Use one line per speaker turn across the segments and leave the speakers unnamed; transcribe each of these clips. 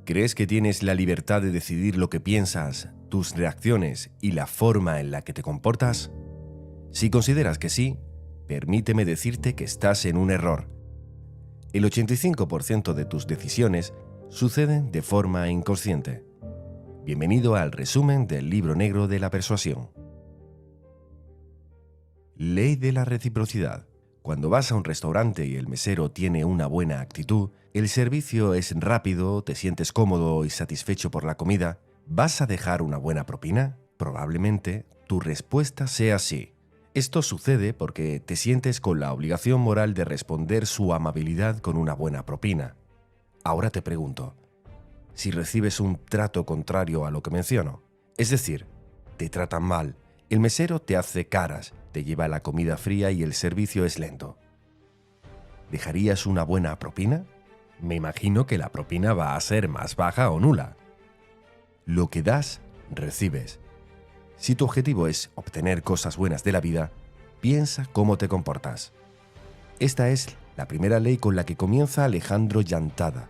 ¿Crees que tienes la libertad de decidir lo que piensas, tus reacciones y la forma en la que te comportas? Si consideras que sí, permíteme decirte que estás en un error. El 85% de tus decisiones suceden de forma inconsciente. Bienvenido al resumen del Libro Negro de la Persuasión. Ley de la reciprocidad. Cuando vas a un restaurante y el mesero tiene una buena actitud, el servicio es rápido, te sientes cómodo y satisfecho por la comida, ¿vas a dejar una buena propina? Probablemente tu respuesta sea sí. Esto sucede porque te sientes con la obligación moral de responder su amabilidad con una buena propina. Ahora te pregunto, si recibes un trato contrario a lo que menciono, es decir, te tratan mal, el mesero te hace caras, te lleva la comida fría y el servicio es lento, ¿dejarías una buena propina? Me imagino que la propina va a ser más baja o nula. Lo que das, recibes. Si tu objetivo es obtener cosas buenas de la vida, piensa cómo te comportas. Esta es la primera ley con la que comienza Alejandro Llantada.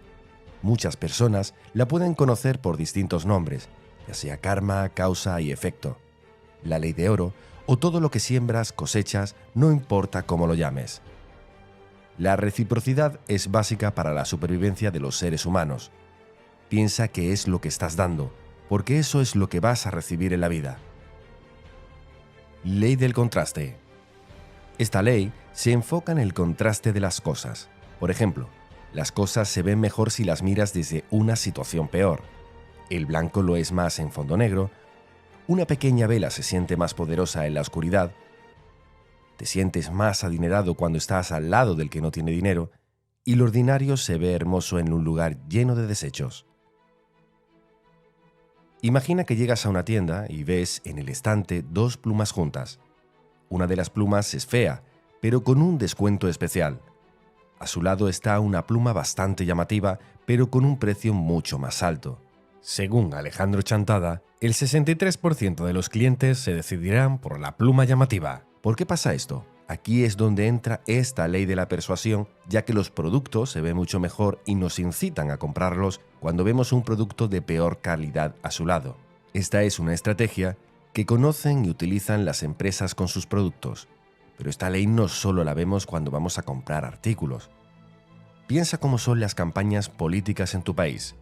Muchas personas la pueden conocer por distintos nombres, ya sea karma, causa y efecto. La ley de oro o todo lo que siembras, cosechas, no importa cómo lo llames. La reciprocidad es básica para la supervivencia de los seres humanos. Piensa qué es lo que estás dando, porque eso es lo que vas a recibir en la vida. Ley del contraste. Esta ley se enfoca en el contraste de las cosas. Por ejemplo, las cosas se ven mejor si las miras desde una situación peor. El blanco lo es más en fondo negro. Una pequeña vela se siente más poderosa en la oscuridad. Te sientes más adinerado cuando estás al lado del que no tiene dinero. Y lo ordinario se ve hermoso en un lugar lleno de desechos. Imagina que llegas a una tienda y ves en el estante dos plumas juntas. Una de las plumas es fea, pero con un descuento especial. A su lado está una pluma bastante llamativa, pero con un precio mucho más alto. Según Alejandro Llantada, el 63% de los clientes se decidirán por la pluma llamativa. ¿Por qué pasa esto? Aquí es donde entra esta ley de la persuasión, ya que los productos se ven mucho mejor y nos incitan a comprarlos cuando vemos un producto de peor calidad a su lado. Esta es una estrategia que conocen y utilizan las empresas con sus productos. Pero esta ley no solo la vemos cuando vamos a comprar artículos. Piensa cómo son las campañas políticas en tu país.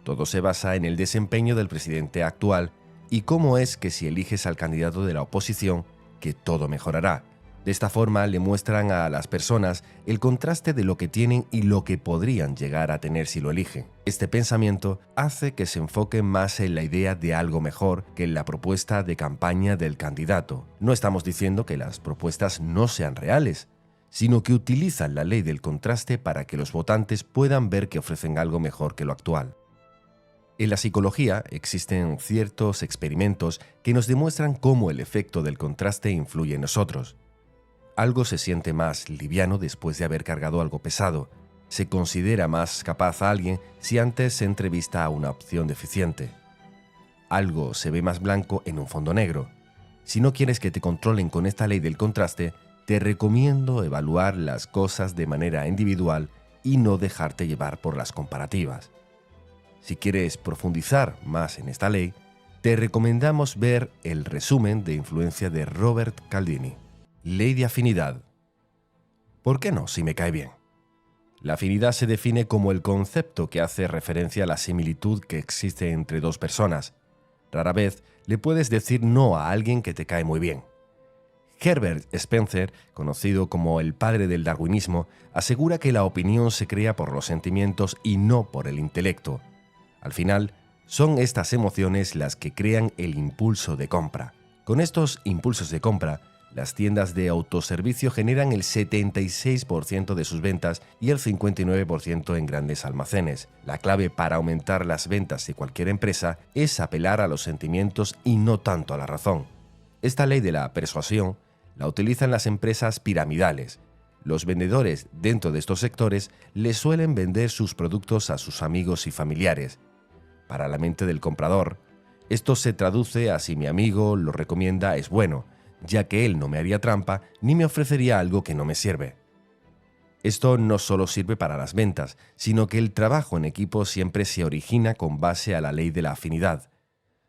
Todo se basa en el desempeño del presidente actual y cómo es que si eliges al candidato de la oposición, que todo mejorará. De esta forma le muestran a las personas el contraste de lo que tienen y lo que podrían llegar a tener si lo eligen. Este pensamiento hace que se enfoquen más en la idea de algo mejor que en la propuesta de campaña del candidato. No estamos diciendo que las propuestas no sean reales, sino que utilizan la ley del contraste para que los votantes puedan ver que ofrecen algo mejor que lo actual. En la psicología existen ciertos experimentos que nos demuestran cómo el efecto del contraste influye en nosotros. Algo se siente más liviano después de haber cargado algo pesado. Se considera más capaz a alguien si antes se entrevista a una opción deficiente. Algo se ve más blanco en un fondo negro. Si no quieres que te controlen con esta ley del contraste, te recomiendo evaluar las cosas de manera individual y no dejarte llevar por las comparativas. Si quieres profundizar más en esta ley, te recomendamos ver el resumen de influencia de Robert Cialdini. Ley de afinidad. ¿Por qué no si me cae bien? La afinidad se define como el concepto que hace referencia a la similitud que existe entre dos personas. Rara vez le puedes decir no a alguien que te cae muy bien. Herbert Spencer, conocido como el padre del darwinismo, asegura que la opinión se crea por los sentimientos y no por el intelecto. Al final, son estas emociones las que crean el impulso de compra. Con estos impulsos de compra, las tiendas de autoservicio generan el 76% de sus ventas y el 59% en grandes almacenes. La clave para aumentar las ventas de cualquier empresa es apelar a los sentimientos y no tanto a la razón. Esta ley de la persuasión la utilizan las empresas piramidales. Los vendedores dentro de estos sectores les suelen vender sus productos a sus amigos y familiares. Para la mente del comprador, esto se traduce a si mi amigo lo recomienda es bueno, ya que él no me haría trampa ni me ofrecería algo que no me sirve. Esto no solo sirve para las ventas, sino que el trabajo en equipo siempre se origina con base a la ley de la afinidad.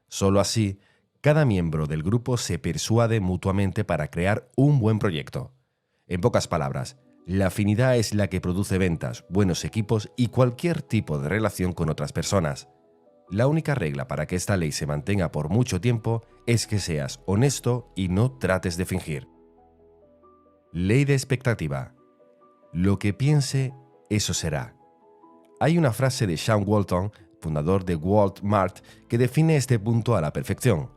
Solo así, cada miembro del grupo se persuade mutuamente para crear un buen proyecto. En pocas palabras, la afinidad es la que produce ventas, buenos equipos y cualquier tipo de relación con otras personas. La única regla para que esta ley se mantenga por mucho tiempo es que seas honesto y no trates de fingir. Ley de expectativa. Lo que piense, eso será. Hay una frase de Sean Walton, fundador de Walmart, que define este punto a la perfección.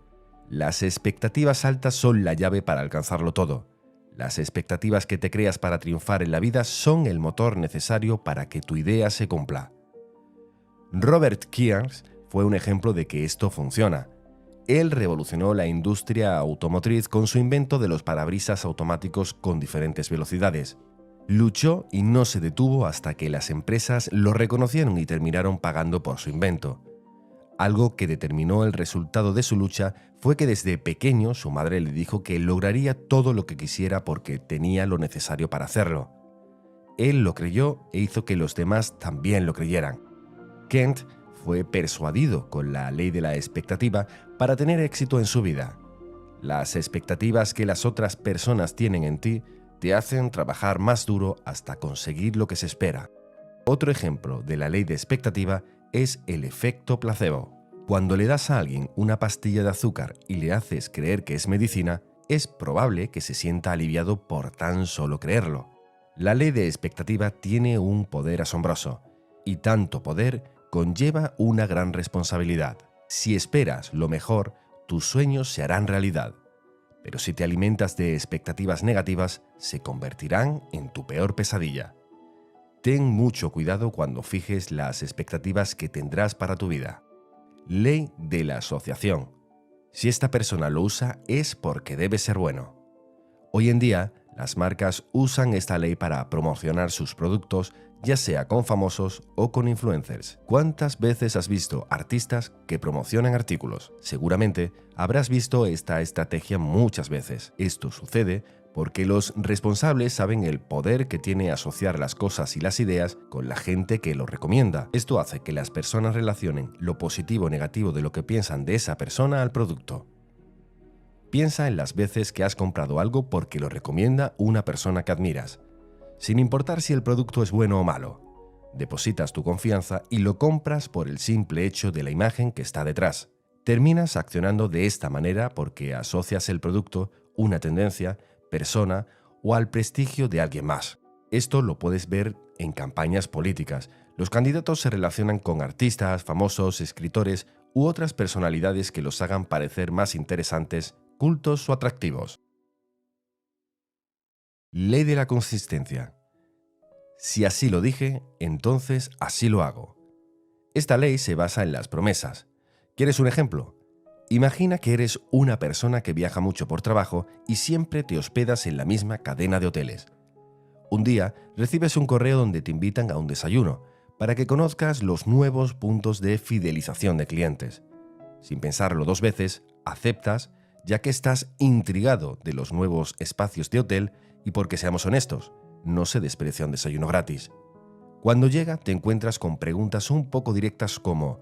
Las expectativas altas son la llave para alcanzarlo todo. Las expectativas que te creas para triunfar en la vida son el motor necesario para que tu idea se cumpla. Robert Keynes fue un ejemplo de que esto funciona. Él revolucionó la industria automotriz con su invento de los parabrisas automáticos con diferentes velocidades. Luchó y no se detuvo hasta que las empresas lo reconocieron y terminaron pagando por su invento. Algo que determinó el resultado de su lucha fue que desde pequeño su madre le dijo que lograría todo lo que quisiera porque tenía lo necesario para hacerlo. Él lo creyó e hizo que los demás también lo creyeran. Kent fue persuadido con la ley de la expectativa para tener éxito en su vida. Las expectativas que las otras personas tienen en ti te hacen trabajar más duro hasta conseguir lo que se espera. Otro ejemplo de la ley de expectativa es el efecto placebo. Cuando le das a alguien una pastilla de azúcar y le haces creer que es medicina, es probable que se sienta aliviado por tan solo creerlo. La ley de expectativa tiene un poder asombroso, y tanto poder conlleva una gran responsabilidad. Si esperas lo mejor, tus sueños se harán realidad. Pero si te alimentas de expectativas negativas, se convertirán en tu peor pesadilla. Ten mucho cuidado cuando fijes las expectativas que tendrás para tu vida. Ley de la asociación. Si esta persona lo usa, es porque debe ser bueno. Hoy en día, las marcas usan esta ley para promocionar sus productos, ya sea con famosos o con influencers. ¿Cuántas veces has visto artistas que promocionan artículos? Seguramente habrás visto esta estrategia muchas veces. Esto sucede porque los responsables saben el poder que tiene asociar las cosas y las ideas con la gente que lo recomienda. Esto hace que las personas relacionen lo positivo o negativo de lo que piensan de esa persona al producto. Piensa en las veces que has comprado algo porque lo recomienda una persona que admiras, sin importar si el producto es bueno o malo. Depositas tu confianza y lo compras por el simple hecho de la imagen que está detrás. Terminas accionando de esta manera porque asocias el producto, una tendencia, persona o al prestigio de alguien más. Esto lo puedes ver en campañas políticas. Los candidatos se relacionan con artistas, famosos, escritores u otras personalidades que los hagan parecer más interesantes, cultos o atractivos. Ley de la consistencia. Si así lo dije, entonces así lo hago. Esta ley se basa en las promesas. ¿Quieres un ejemplo? Imagina que eres una persona que viaja mucho por trabajo y siempre te hospedas en la misma cadena de hoteles. Un día recibes un correo donde te invitan a un desayuno para que conozcas los nuevos puntos de fidelización de clientes. Sin pensarlo dos veces, aceptas, ya que estás intrigado de los nuevos espacios de hotel y porque seamos honestos, no se desprecia un desayuno gratis. Cuando llega, te encuentras con preguntas un poco directas como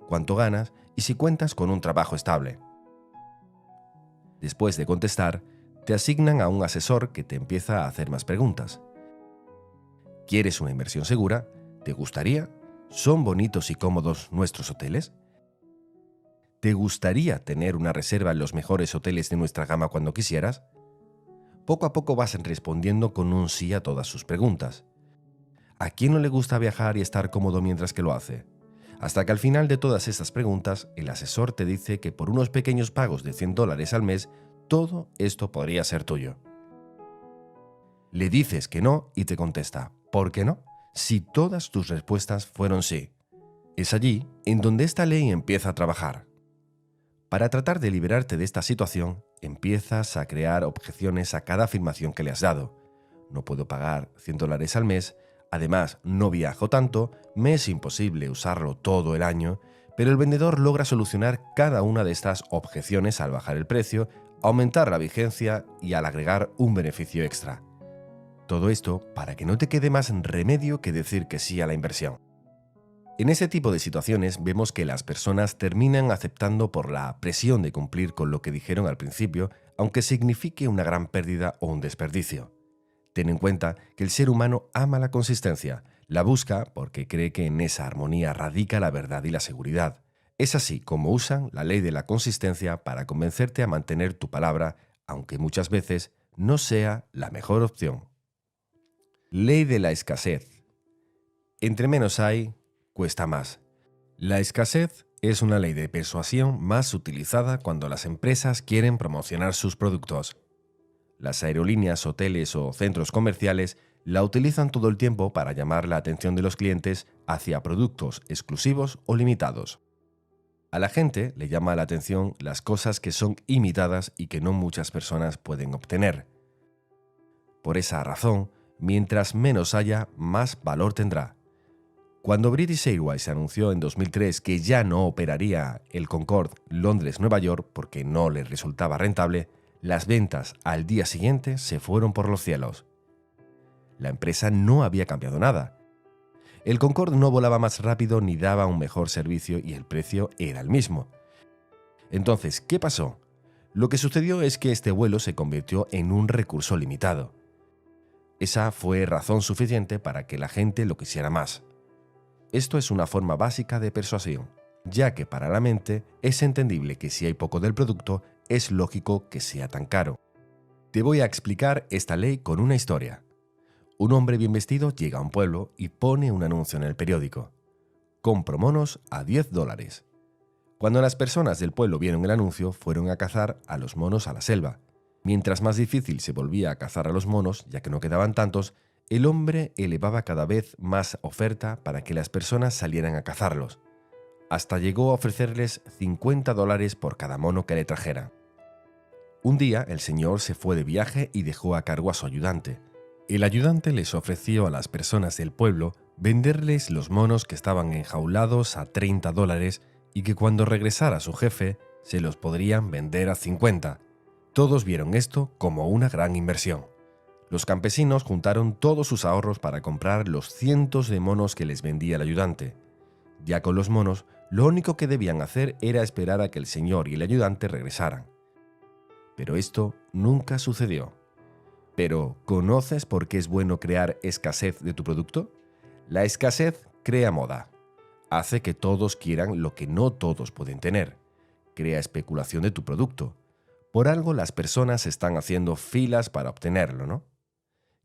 ¿cuánto ganas? Y si cuentas con un trabajo estable. Después de contestar, te asignan a un asesor que te empieza a hacer más preguntas. ¿Quieres una inversión segura? ¿Te gustaría? ¿Son bonitos y cómodos nuestros hoteles? ¿Te gustaría tener una reserva en los mejores hoteles de nuestra gama cuando quisieras? Poco a poco vas respondiendo con un sí a todas sus preguntas. ¿A quién no le gusta viajar y estar cómodo mientras que lo hace? Hasta que al final de todas estas preguntas, el asesor te dice que por unos pequeños pagos de $100 al mes, todo esto podría ser tuyo. Le dices que no y te contesta, ¿por qué no? Si todas tus respuestas fueron sí. Es allí en donde esta ley empieza a trabajar. Para tratar de liberarte de esta situación, empiezas a crear objeciones a cada afirmación que le has dado. No puedo pagar $100 al mes, además no viajo tanto, me es imposible usarlo todo el año, pero el vendedor logra solucionar cada una de estas objeciones al bajar el precio, aumentar la vigencia y al agregar un beneficio extra. Todo esto para que no te quede más remedio que decir que sí a la inversión. En ese tipo de situaciones vemos que las personas terminan aceptando por la presión de cumplir con lo que dijeron al principio, aunque signifique una gran pérdida o un desperdicio. Ten en cuenta que el ser humano ama la consistencia, la busca porque cree que en esa armonía radica la verdad y la seguridad. Es así como usan la ley de la consistencia para convencerte a mantener tu palabra, aunque muchas veces no sea la mejor opción. Ley de la escasez. Entre menos hay, cuesta más. La escasez es una ley de persuasión más utilizada cuando las empresas quieren promocionar sus productos. Las aerolíneas, hoteles o centros comerciales la utilizan todo el tiempo para llamar la atención de los clientes hacia productos exclusivos o limitados. A la gente le llama la atención las cosas que son imitadas y que no muchas personas pueden obtener. Por esa razón, mientras menos haya, más valor tendrá. Cuando British Airways anunció en 2003 que ya no operaría el Concorde Londres-Nueva York porque no le resultaba rentable, las ventas al día siguiente se fueron por los cielos. La empresa no había cambiado nada. El Concorde no volaba más rápido ni daba un mejor servicio y el precio era el mismo. Entonces, ¿qué pasó? Lo que sucedió es que este vuelo se convirtió en un recurso limitado. Esa fue razón suficiente para que la gente lo quisiera más. Esto es una forma básica de persuasión, ya que para la mente es entendible que si hay poco del producto, es lógico que sea tan caro. Te voy a explicar esta ley con una historia. Un hombre bien vestido llega a un pueblo y pone un anuncio en el periódico. Compro monos a $10. Cuando las personas del pueblo vieron el anuncio, fueron a cazar a los monos a la selva. Mientras más difícil se volvía a cazar a los monos, ya que no quedaban tantos, el hombre elevaba cada vez más oferta para que las personas salieran a cazarlos. Hasta llegó a ofrecerles $50 por cada mono que le trajera. Un día el señor se fue de viaje y dejó a cargo a su ayudante. El ayudante les ofreció a las personas del pueblo venderles los monos que estaban enjaulados a $30 y que cuando regresara su jefe se los podrían vender a 50. Todos vieron esto como una gran inversión. Los campesinos juntaron todos sus ahorros para comprar los cientos de monos que les vendía el ayudante. Ya con los monos, lo único que debían hacer era esperar a que el señor y el ayudante regresaran. Pero esto nunca sucedió. Pero, ¿conoces por qué es bueno crear escasez de tu producto? La escasez crea moda. Hace que todos quieran lo que no todos pueden tener. Crea especulación de tu producto. Por algo las personas están haciendo filas para obtenerlo, ¿no?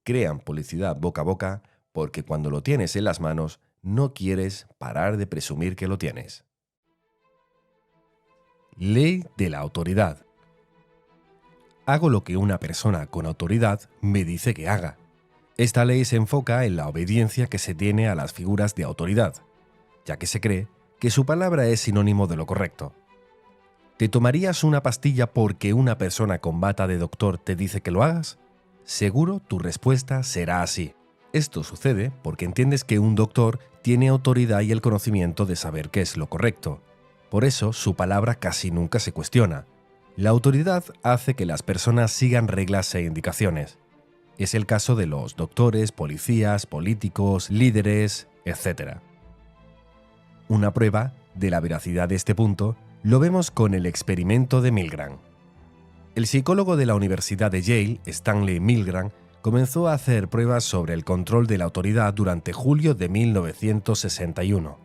Crean publicidad boca a boca porque cuando lo tienes en las manos, no quieres parar de presumir que lo tienes. Ley de la autoridad. Hago lo que una persona con autoridad me dice que haga. Esta ley se enfoca en la obediencia que se tiene a las figuras de autoridad, ya que se cree que su palabra es sinónimo de lo correcto. ¿Te tomarías una pastilla porque una persona con bata de doctor te dice que lo hagas? Seguro tu respuesta será así. Esto sucede porque entiendes que un doctor tiene autoridad y el conocimiento de saber qué es lo correcto. Por eso su palabra casi nunca se cuestiona. La autoridad hace que las personas sigan reglas e indicaciones. Es el caso de los doctores, policías, políticos, líderes, etc. Una prueba de la veracidad de este punto lo vemos con el experimento de Milgram. El psicólogo de la Universidad de Yale, Stanley Milgram, comenzó a hacer pruebas sobre el control de la autoridad durante julio de 1961.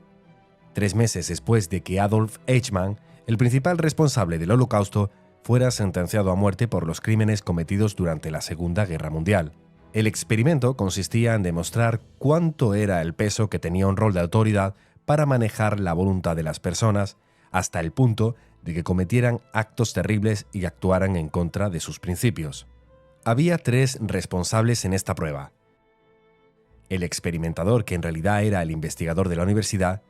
3 meses después de que Adolf Eichmann, el principal responsable del Holocausto, fuera sentenciado a muerte por los crímenes cometidos durante la Segunda Guerra Mundial. El experimento consistía en demostrar cuánto era el peso que tenía un rol de autoridad para manejar la voluntad de las personas, hasta el punto de que cometieran actos terribles y actuaran en contra de sus principios. Había 3 responsables en esta prueba: el experimentador, que en realidad era el investigador de la universidad,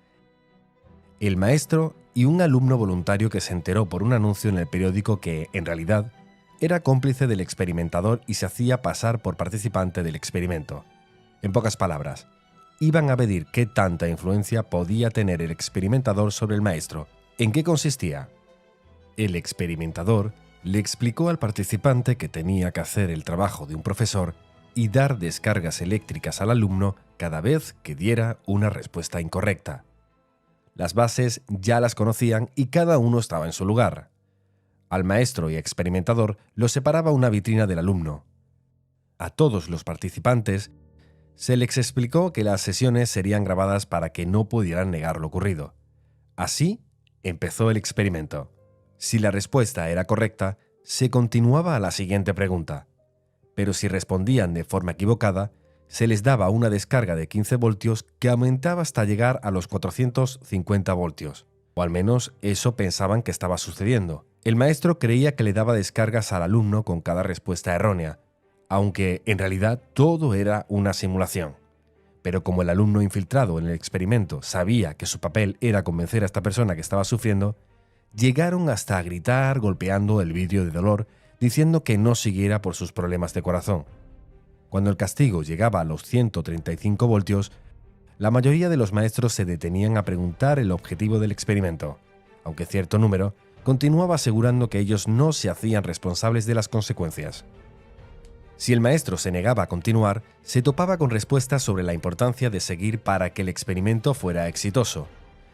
el maestro y un alumno voluntario que se enteró por un anuncio en el periódico que, en realidad, era cómplice del experimentador y se hacía pasar por participante del experimento. En pocas palabras, iban a medir qué tanta influencia podía tener el experimentador sobre el maestro. ¿En qué consistía? El experimentador le explicó al participante que tenía que hacer el trabajo de un profesor y dar descargas eléctricas al alumno cada vez que diera una respuesta incorrecta. Las bases ya las conocían y cada uno estaba en su lugar. Al maestro y experimentador los separaba una vitrina del alumno. A todos los participantes se les explicó que las sesiones serían grabadas para que no pudieran negar lo ocurrido. Así empezó el experimento. Si la respuesta era correcta, se continuaba a la siguiente pregunta. Pero si respondían de forma equivocada, se les daba una descarga de 15 voltios que aumentaba hasta llegar a los 450 voltios. O al menos eso pensaban que estaba sucediendo. El maestro creía que le daba descargas al alumno con cada respuesta errónea, aunque en realidad todo era una simulación. Pero como el alumno infiltrado en el experimento sabía que su papel era convencer a esta persona que estaba sufriendo, llegaron hasta a gritar golpeando el vidrio de dolor, diciendo que no siguiera por sus problemas de corazón. Cuando el castigo llegaba a los 135 voltios, la mayoría de los maestros se detenían a preguntar el objetivo del experimento, aunque cierto número continuaba asegurando que ellos no se hacían responsables de las consecuencias. Si el maestro se negaba a continuar, se topaba con respuestas sobre la importancia de seguir para que el experimento fuera exitoso.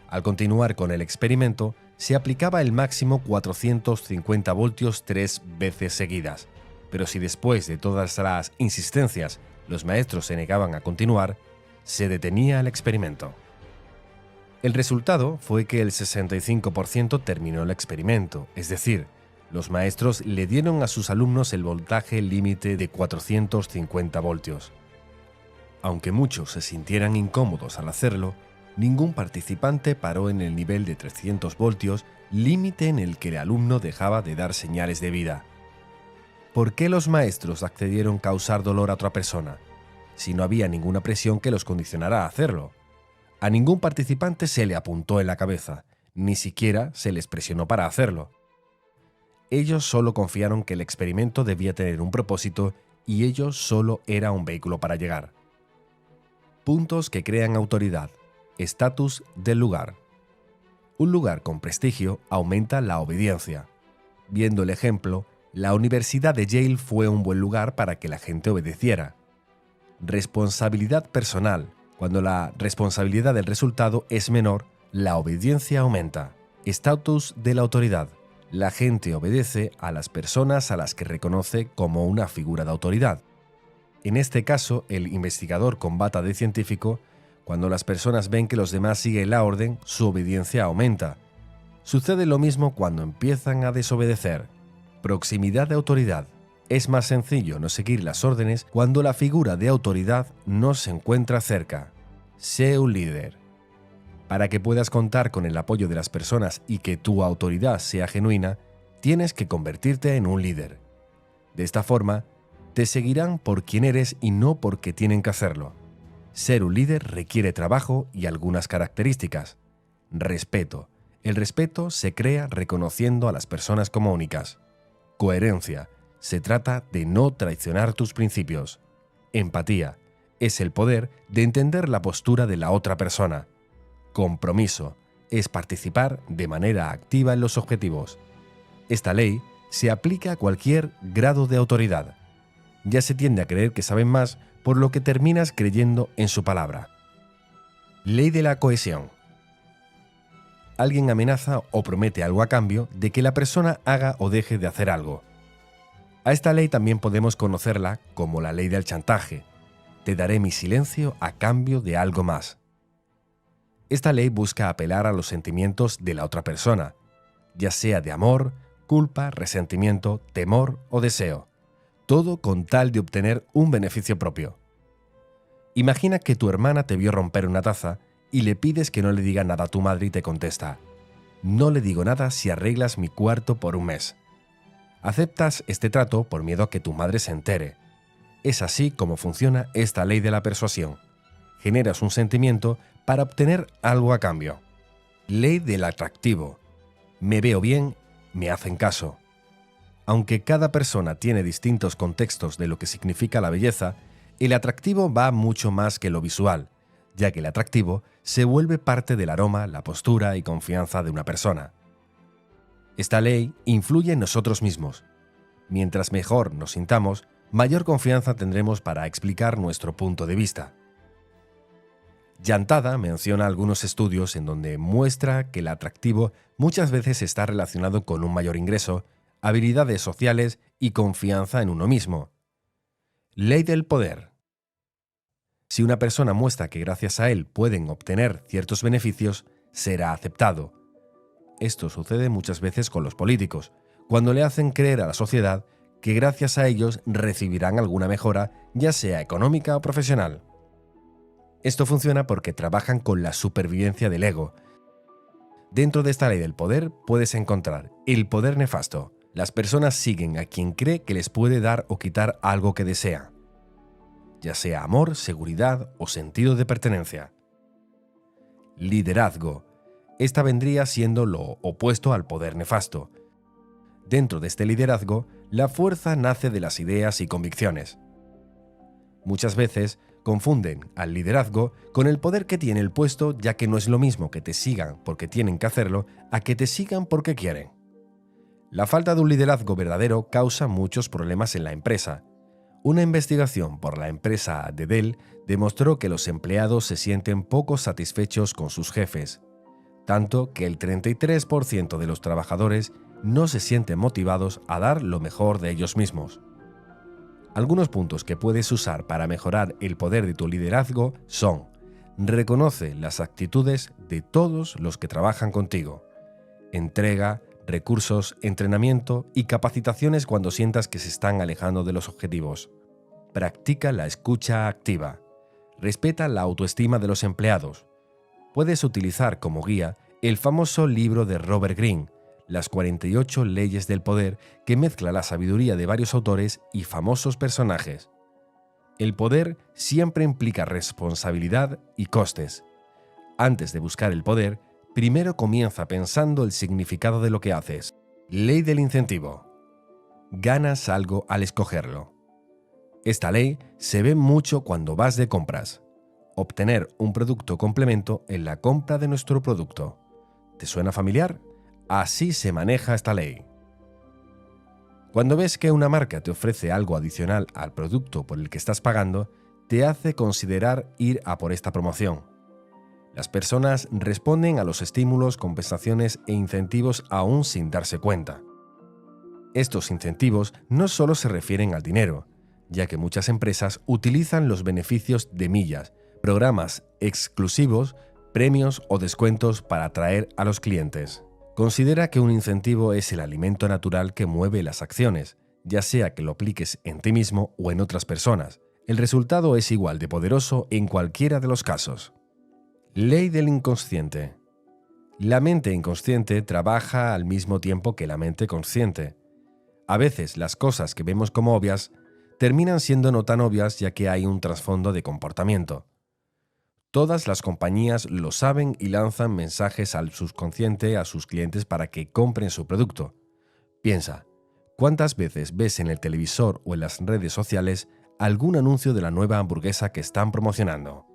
Al continuar con el experimento, se aplicaba el máximo 450 voltios 3 veces seguidas. Pero si después de todas las insistencias los maestros se negaban a continuar, se detenía el experimento. El resultado fue que el 65% terminó el experimento, es decir, los maestros le dieron a sus alumnos el voltaje límite de 450 voltios. Aunque muchos se sintieran incómodos al hacerlo, ningún participante paró en el nivel de 300 voltios, límite en el que el alumno dejaba de dar señales de vida. ¿Por qué los maestros accedieron a causar dolor a otra persona, si no había ninguna presión que los condicionara a hacerlo? A ningún participante se le apuntó en la cabeza, ni siquiera se les presionó para hacerlo. Ellos solo confiaron que el experimento debía tener un propósito y ello solo era un vehículo para llegar. Puntos que crean autoridad. Estatus del lugar. Un lugar con prestigio aumenta la obediencia. Viendo el ejemplo, la Universidad de Yale fue un buen lugar para que la gente obedeciera. Responsabilidad personal. Cuando la responsabilidad del resultado es menor, la obediencia aumenta. Estatus de la autoridad. La gente obedece a las personas a las que reconoce como una figura de autoridad. En este caso, el investigador con bata de científico, cuando las personas ven que los demás siguen la orden, su obediencia aumenta. Sucede lo mismo cuando empiezan a desobedecer. Proximidad de autoridad. Es más sencillo no seguir las órdenes cuando la figura de autoridad no se encuentra cerca. Sé un líder. Para que puedas contar con el apoyo de las personas y que tu autoridad sea genuina, tienes que convertirte en un líder. De esta forma, te seguirán por quien eres y no porque tienen que hacerlo. Ser un líder requiere trabajo y algunas características. Respeto. El respeto se crea reconociendo a las personas como únicas. Coherencia. Se trata de no traicionar tus principios. Empatía. Es el poder de entender la postura de la otra persona. Compromiso. Es participar de manera activa en los objetivos. Esta ley se aplica a cualquier grado de autoridad. Ya se tiende a creer que saben más, por lo que terminas creyendo en su palabra. Ley de la cohesión. Alguien amenaza o promete algo a cambio de que la persona haga o deje de hacer algo. A esta ley también podemos conocerla como la ley del chantaje. Te daré mi silencio a cambio de algo más. Esta ley busca apelar a los sentimientos de la otra persona, ya sea de amor, culpa, resentimiento, temor o deseo, todo con tal de obtener un beneficio propio. Imagina que tu hermana te vio romper una taza y le pides que no le diga nada a tu madre y te contesta: no le digo nada si arreglas mi cuarto por un mes. Aceptas este trato por miedo a que tu madre se entere. Es así como funciona esta ley de la persuasión. Generas un sentimiento para obtener algo a cambio. Ley del atractivo. Me veo bien, me hacen caso. Aunque cada persona tiene distintos contextos de lo que significa la belleza, el atractivo va mucho más que lo visual, ya que el atractivo se vuelve parte del aroma, la postura y confianza de una persona. Esta ley influye en nosotros mismos. Mientras mejor nos sintamos, mayor confianza tendremos para explicar nuestro punto de vista. Llantada menciona algunos estudios en donde muestra que el atractivo muchas veces está relacionado con un mayor ingreso, habilidades sociales y confianza en uno mismo. Ley del poder. Si una persona muestra que gracias a él pueden obtener ciertos beneficios, será aceptado. Esto sucede muchas veces con los políticos, cuando le hacen creer a la sociedad que gracias a ellos recibirán alguna mejora, ya sea económica o profesional. Esto funciona porque trabajan con la supervivencia del ego. Dentro de esta ley del poder puedes encontrar el poder nefasto. Las personas siguen a quien cree que les puede dar o quitar algo que desea, ya sea amor, seguridad o sentido de pertenencia. Liderazgo. Esta vendría siendo lo opuesto al poder nefasto. Dentro de este liderazgo, la fuerza nace de las ideas y convicciones. Muchas veces confunden al liderazgo con el poder que tiene el puesto, ya que no es lo mismo que te sigan porque tienen que hacerlo a que te sigan porque quieren. La falta de un liderazgo verdadero causa muchos problemas en la empresa. Una investigación por la empresa de Dell demostró que los empleados se sienten poco satisfechos con sus jefes, tanto que el 33% de los trabajadores no se sienten motivados a dar lo mejor de ellos mismos. Algunos puntos que puedes usar para mejorar el poder de tu liderazgo son: reconoce las actitudes de todos los que trabajan contigo. Entrega recursos, entrenamiento y capacitaciones cuando sientas que se están alejando de los objetivos. Practica la escucha activa. Respeta la autoestima de los empleados. Puedes utilizar como guía el famoso libro de Robert Greene, Las 48 leyes del poder, que mezcla la sabiduría de varios autores y famosos personajes. El poder siempre implica responsabilidad y costes. Antes de buscar el poder, primero comienza pensando el significado de lo que haces. Ley del incentivo. Ganas algo al escogerlo. Esta ley se ve mucho cuando vas de compras. Obtener un producto complemento en la compra de nuestro producto. ¿Te suena familiar? Así se maneja esta ley. Cuando ves que una marca te ofrece algo adicional al producto por el que estás pagando, te hace considerar ir a por esta promoción. Las personas responden a los estímulos, compensaciones e incentivos aún sin darse cuenta. Estos incentivos no solo se refieren al dinero, ya que muchas empresas utilizan los beneficios de millas, programas exclusivos, premios o descuentos para atraer a los clientes. Considera que un incentivo es el alimento natural que mueve las acciones, ya sea que lo apliques en ti mismo o en otras personas. El resultado es igual de poderoso en cualquiera de los casos. Ley del inconsciente. La mente inconsciente trabaja al mismo tiempo que la mente consciente. A veces las cosas que vemos como obvias terminan siendo no tan obvias, ya que hay un trasfondo de comportamiento. Todas las compañías lo saben y lanzan mensajes al subconsciente a sus clientes para que compren su producto. Piensa, ¿cuántas veces ves en el televisor o en las redes sociales algún anuncio de la nueva hamburguesa que están promocionando?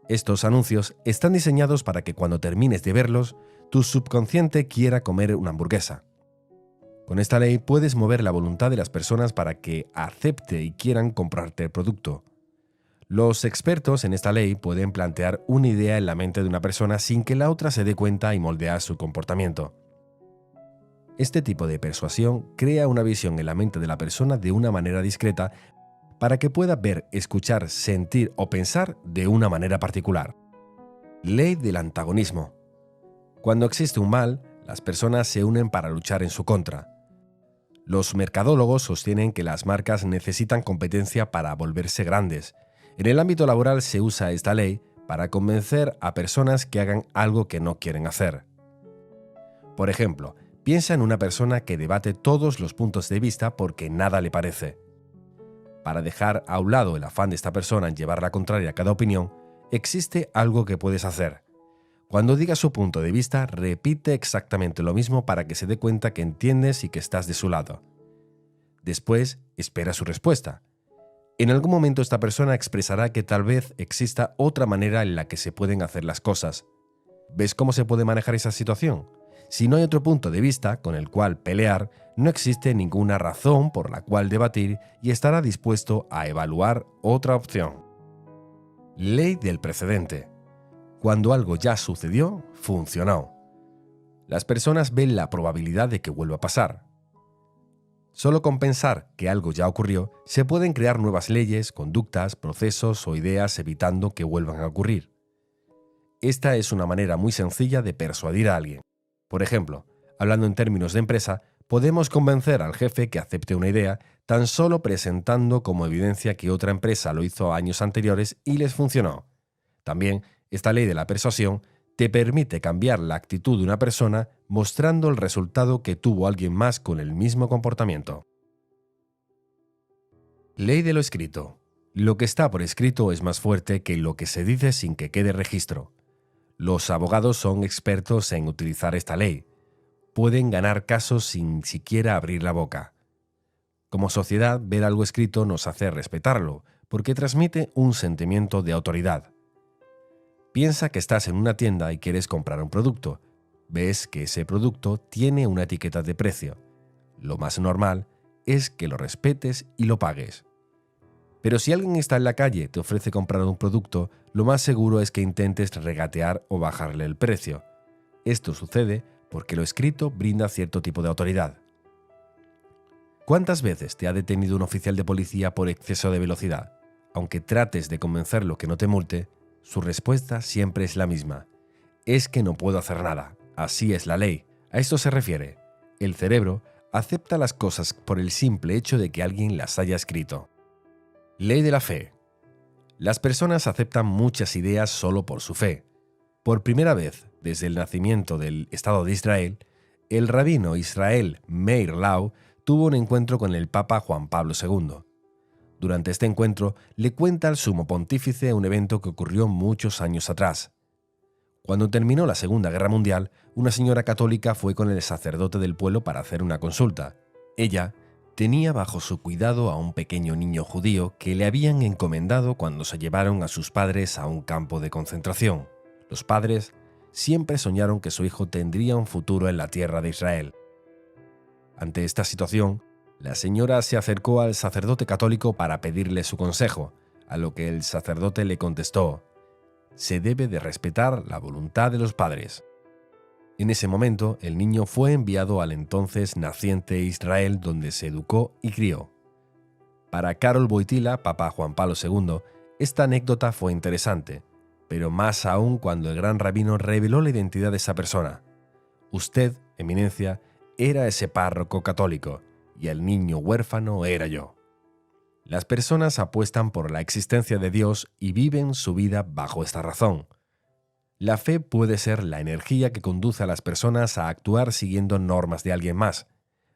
Estos anuncios están diseñados para que cuando termines de verlos, tu subconsciente quiera comer una hamburguesa. Con esta ley puedes mover la voluntad de las personas para que acepte y quieran comprarte el producto. Los expertos en esta ley pueden plantear una idea en la mente de una persona sin que la otra se dé cuenta y moldear su comportamiento. Este tipo de persuasión crea una visión en la mente de la persona de una manera discreta para que pueda ver, escuchar, sentir o pensar de una manera particular. Ley del antagonismo. Cuando existe un mal, las personas se unen para luchar en su contra. Los mercadólogos sostienen que las marcas necesitan competencia para volverse grandes. En el ámbito laboral se usa esta ley para convencer a personas que hagan algo que no quieren hacer. Por ejemplo, piensa en una persona que debate todos los puntos de vista porque nada le parece. Para dejar a un lado el afán de esta persona en llevar la contraria a cada opinión, existe algo que puedes hacer. Cuando diga su punto de vista, repite exactamente lo mismo para que se dé cuenta que entiendes y que estás de su lado. Después, espera su respuesta. En algún momento esta persona expresará que tal vez exista otra manera en la que se pueden hacer las cosas. ¿Ves cómo se puede manejar esa situación? Si no hay otro punto de vista con el cual pelear, no existe ninguna razón por la cual debatir y estará dispuesto a evaluar otra opción. Ley del precedente. Cuando algo ya sucedió, funcionó. Las personas ven la probabilidad de que vuelva a pasar. Solo con pensar que algo ya ocurrió, se pueden crear nuevas leyes, conductas, procesos o ideas evitando que vuelvan a ocurrir. Esta es una manera muy sencilla de persuadir a alguien. Por ejemplo, hablando en términos de empresa, podemos convencer al jefe que acepte una idea tan solo presentando como evidencia que otra empresa lo hizo años anteriores y les funcionó. También, esta ley de la persuasión te permite cambiar la actitud de una persona mostrando el resultado que tuvo alguien más con el mismo comportamiento. Ley de lo escrito. Lo que está por escrito es más fuerte que lo que se dice sin que quede registro. Los abogados son expertos en utilizar esta ley. Pueden ganar casos sin siquiera abrir la boca. Como sociedad, ver algo escrito nos hace respetarlo, porque transmite un sentimiento de autoridad. Piensa que estás en una tienda y quieres comprar un producto. Ves que ese producto tiene una etiqueta de precio. Lo más normal es que lo respetes y lo pagues. Pero si alguien está en la calle y te ofrece comprar un producto, lo más seguro es que intentes regatear o bajarle el precio. Esto sucede porque lo escrito brinda cierto tipo de autoridad. ¿Cuántas veces te ha detenido un oficial de policía por exceso de velocidad? Aunque trates de convencerlo que no te multe, su respuesta siempre es la misma. Es que no puedo hacer nada. Así es la ley. A esto se refiere. El cerebro acepta las cosas por el simple hecho de que alguien las haya escrito. Ley de la fe. Las personas aceptan muchas ideas solo por su fe. Por primera vez desde el nacimiento del Estado de Israel, el rabino Israel Meir Lau tuvo un encuentro con el Papa Juan Pablo II. Durante este encuentro le cuenta al sumo pontífice un evento que ocurrió muchos años atrás. Cuando terminó la Segunda Guerra Mundial, una señora católica fue con el sacerdote del pueblo para hacer una consulta. Ella tenía bajo su cuidado a un pequeño niño judío que le habían encomendado cuando se llevaron a sus padres a un campo de concentración. Los padres siempre soñaron que su hijo tendría un futuro en la tierra de Israel. Ante esta situación, la señora se acercó al sacerdote católico para pedirle su consejo, a lo que el sacerdote le contestó: «Se debe de respetar la voluntad de los padres». En ese momento, el niño fue enviado al entonces naciente Israel, donde se educó y crió. Para Karol Wojtyla, Papa Juan Pablo II, esta anécdota fue interesante, pero más aún cuando el gran rabino reveló la identidad de esa persona. Usted, eminencia, era ese párroco católico, y el niño huérfano era yo. Las personas apuestan por la existencia de Dios y viven su vida bajo esta razón. La fe puede ser la energía que conduce a las personas a actuar siguiendo normas de alguien más.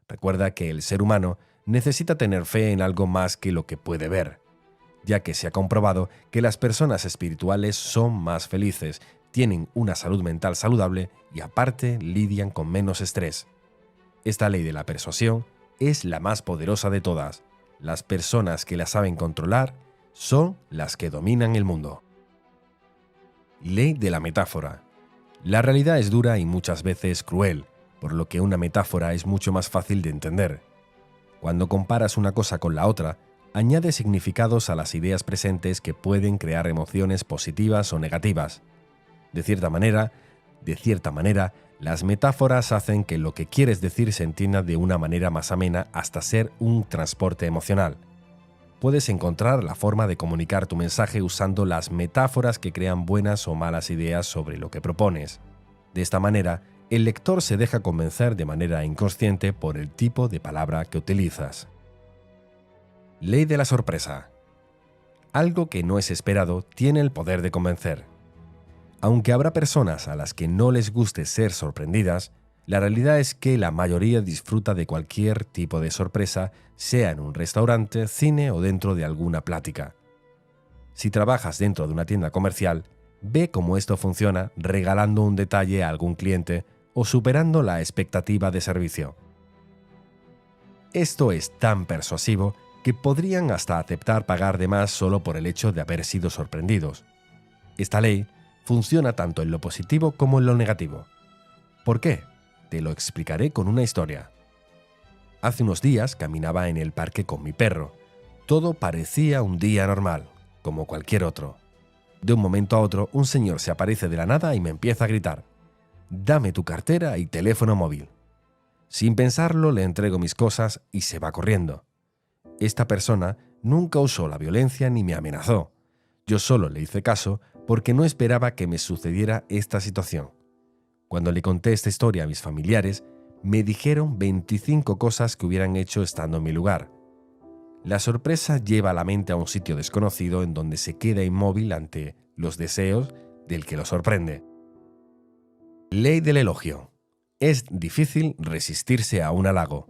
Recuerda que el ser humano necesita tener fe en algo más que lo que puede ver, ya que se ha comprobado que las personas espirituales son más felices, tienen una salud mental saludable y aparte lidian con menos estrés. Esta ley de la persuasión es la más poderosa de todas. Las personas que la saben controlar son las que dominan el mundo. Ley de la metáfora. La realidad es dura y muchas veces cruel, por lo que una metáfora es mucho más fácil de entender. Cuando comparas una cosa con la otra, añade significados a las ideas presentes que pueden crear emociones positivas o negativas. De cierta manera, las metáforas hacen que lo que quieres decir se entienda de una manera más amena hasta ser un transporte emocional. Puedes encontrar la forma de comunicar tu mensaje usando las metáforas que crean buenas o malas ideas sobre lo que propones. De esta manera, el lector se deja convencer de manera inconsciente por el tipo de palabra que utilizas. Ley de la sorpresa. Algo que no es esperado tiene el poder de convencer. Aunque habrá personas a las que no les guste ser sorprendidas, la realidad es que la mayoría disfruta de cualquier tipo de sorpresa, sea en un restaurante, cine o dentro de alguna plática. Si trabajas dentro de una tienda comercial, ve cómo esto funciona regalando un detalle a algún cliente o superando la expectativa de servicio. Esto es tan persuasivo que podrían hasta aceptar pagar de más solo por el hecho de haber sido sorprendidos. Esta ley funciona tanto en lo positivo como en lo negativo. ¿Por qué? te lo explicaré con una historia. Hace unos días caminaba en el parque con mi perro. Todo parecía un día normal, como cualquier otro. De un momento a otro, un señor se aparece de la nada y me empieza a gritar: «Dame tu cartera y teléfono móvil». Sin pensarlo, le entrego mis cosas y se va corriendo. Esta persona nunca usó la violencia ni me amenazó. Yo solo le hice caso porque no esperaba que me sucediera esta situación. Cuando le conté esta historia a mis familiares, me dijeron 25 cosas que hubieran hecho estando en mi lugar. La sorpresa lleva a la mente a un sitio desconocido en donde se queda inmóvil ante los deseos del que lo sorprende. Ley del elogio. Es difícil resistirse a un halago.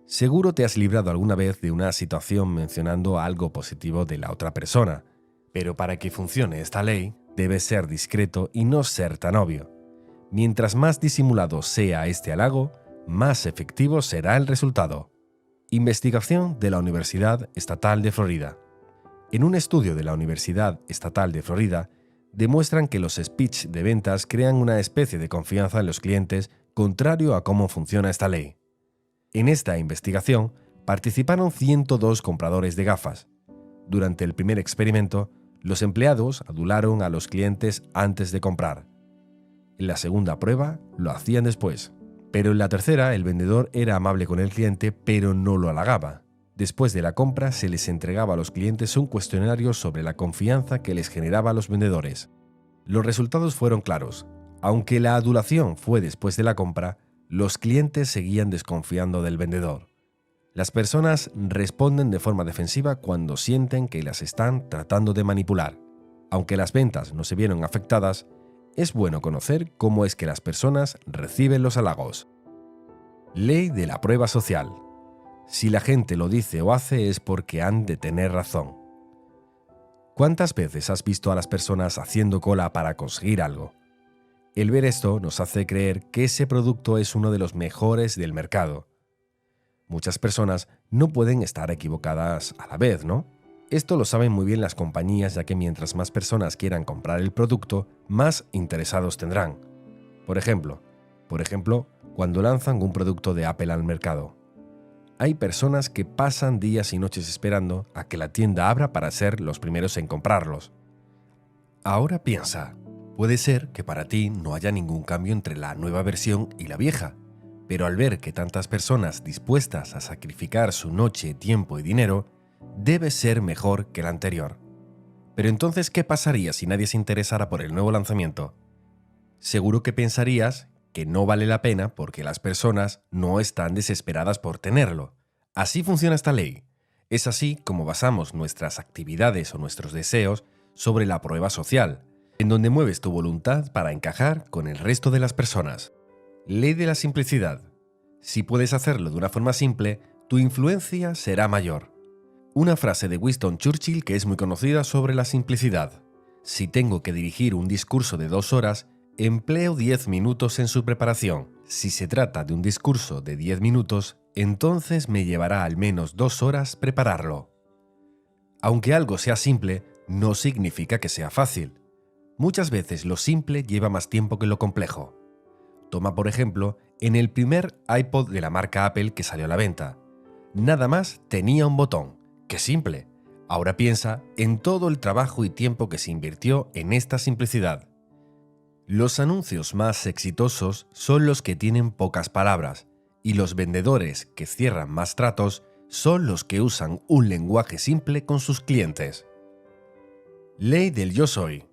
Seguro te has librado alguna vez de una situación mencionando algo positivo de la otra persona, pero para que funcione esta ley, debes ser discreto y no ser tan obvio. Mientras más disimulado sea este halago, más efectivo será el resultado. Investigación de la Universidad Estatal de Florida. En un estudio de la Universidad Estatal de Florida, demuestran que los speech de ventas crean una especie de confianza en los clientes contrario a cómo funciona esta ley. En esta investigación participaron 102 compradores de gafas. Durante el primer experimento, los empleados adularon a los clientes antes de comprar. En la segunda prueba, lo hacían después. Pero en la tercera, el vendedor era amable con el cliente, pero no lo halagaba. Después de la compra, se les entregaba a los clientes un cuestionario sobre la confianza que les generaba a los vendedores. Los resultados fueron claros. Aunque la adulación fue después de la compra, los clientes seguían desconfiando del vendedor. Las personas responden de forma defensiva cuando sienten que las están tratando de manipular. Aunque las ventas no se vieron afectadas, es bueno conocer cómo es que las personas reciben los halagos. Ley de la prueba social. Si la gente lo dice o hace es porque han de tener razón. ¿Cuántas veces has visto a las personas haciendo cola para conseguir algo? El ver esto nos hace creer que ese producto es uno de los mejores del mercado. Muchas personas no pueden estar equivocadas a la vez, ¿no? Esto lo saben muy bien las compañías, ya que mientras más personas quieran comprar el producto, más interesados tendrán. Por ejemplo, cuando lanzan un producto de Apple al mercado. Hay personas que pasan días y noches esperando a que la tienda abra para ser los primeros en comprarlos. Ahora piensa, puede ser que para ti no haya ningún cambio entre la nueva versión y la vieja, pero al ver que tantas personas dispuestas a sacrificar su noche, tiempo y dinero, debe ser mejor que la anterior. Pero entonces, ¿qué pasaría si nadie se interesara por el nuevo lanzamiento? Seguro que pensarías que no vale la pena porque las personas no están desesperadas por tenerlo. Así funciona esta ley. Es así como basamos nuestras actividades o nuestros deseos sobre la prueba social, en donde mueves tu voluntad para encajar con el resto de las personas. Ley de la simplicidad. Si puedes hacerlo de una forma simple, tu influencia será mayor. Una frase de Winston Churchill que es muy conocida sobre la simplicidad. Si tengo que dirigir un discurso de 2 horas, empleo 10 minutos en su preparación. Si se trata de un discurso de 10 minutos, entonces me llevará al menos 2 horas prepararlo. Aunque algo sea simple, no significa que sea fácil. Muchas veces lo simple lleva más tiempo que lo complejo. Toma por ejemplo, en el primer iPod de la marca Apple que salió a la venta. Nada más tenía un botón. ¡Qué simple! Ahora piensa en todo el trabajo y tiempo que se invirtió en esta simplicidad. Los anuncios más exitosos son los que tienen pocas palabras, y los vendedores que cierran más tratos son los que usan un lenguaje simple con sus clientes. Ley del yo soy.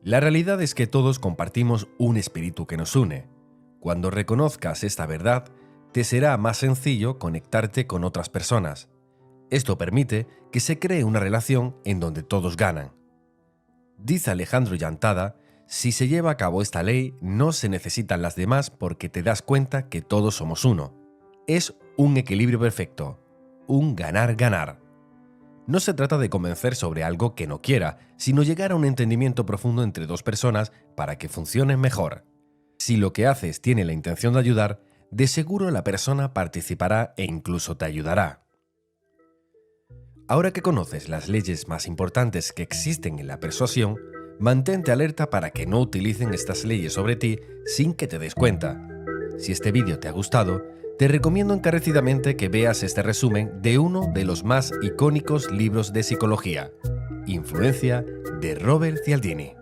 La realidad es que todos compartimos un espíritu que nos une. Cuando reconozcas esta verdad, te será más sencillo conectarte con otras personas. Esto permite que se cree una relación en donde todos ganan. Dice Alejandro Llantada, si se lleva a cabo esta ley, no se necesitan las demás porque te das cuenta que todos somos uno. Es un equilibrio perfecto, un ganar-ganar. No se trata de convencer sobre algo que no quiera, sino llegar a un entendimiento profundo entre 2 personas para que funcionen mejor. Si lo que haces tiene la intención de ayudar, de seguro la persona participará e incluso te ayudará. Ahora que conoces las leyes más importantes que existen en la persuasión, mantente alerta para que no utilicen estas leyes sobre ti sin que te des cuenta. Si este vídeo te ha gustado, te recomiendo encarecidamente que veas este resumen de uno de los más icónicos libros de psicología, Influencia, de Robert Cialdini.